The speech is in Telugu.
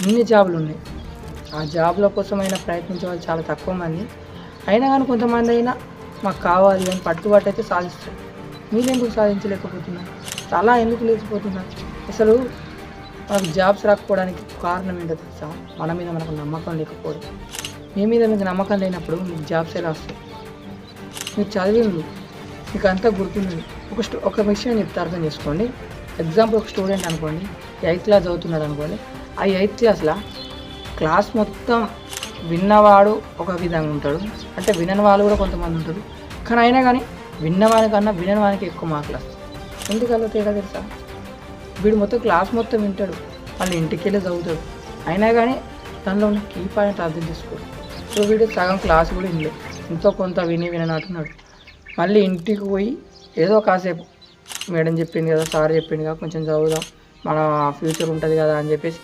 ఇన్ని జాబులు ఉన్నాయి. ఆ జాబ్ల కోసమైనా ప్రయత్నించే వాళ్ళు చాలా తక్కువ మంది. అయినా కానీ కొంతమంది అయినా మాకు కావాలి అని పట్టుబట్టి అయితే సాధిస్తారు. మీరెందుకు సాధించలేకపోతున్నారు? అలా ఎందుకు లేచిపోతున్నారు? అసలు మనకు జాబ్స్ రాకపోవడానికి కారణం ఏంటో తెలుసా? మన మీద మనకు నమ్మకం లేకపోవడం. మీ మీద మీకు నమ్మకం లేనప్పుడు మీకు జాబ్స్ ఎలా వస్తాయి? మీరు చదివింది, మీకు అంతా గుర్తున్నది. ఒక విషయం చెప్తే అర్థం చేసుకోండి. ఎగ్జాంపుల్ ఒక స్టూడెంట్ అనుకోండి, 8th క్లాస్ చదువుతున్నాడు అనుకోండి. ఆ 8th క్లాస్లో క్లాస్ మొత్తం విన్నవాడు ఒక విధంగా ఉంటాడు, అంటే వినని వాళ్ళు కూడా కొంతమంది ఉంటారు. కానీ అయినా కానీ విన్నవానికన్నా వినని వానికి ఎక్కువ మార్కులు వస్తాయి. ఎందుకలా తేడా తెలుసా? వీడు మొత్తం క్లాస్ మొత్తం వింటాడు, మళ్ళీ ఇంటికి వెళ్ళి చదువుతాడు, అయినా కానీ దానిలో ఉన్న కీ పాయింట్ అర్థం చేసుకోడు. సో వీడు సగం క్లాస్ కూడా వినలేదు, ఎంతో కొంత వినట్టున్నాడు. మళ్ళీ ఇంటికి పోయి ఏదో కాసేపు మేడం చెప్పింది కదా, సార్ చెప్పింది కదా, కొంచెం చదువుదాం, మన ఫ్యూచర్ ఉంటుంది కదా అని చెప్పేసి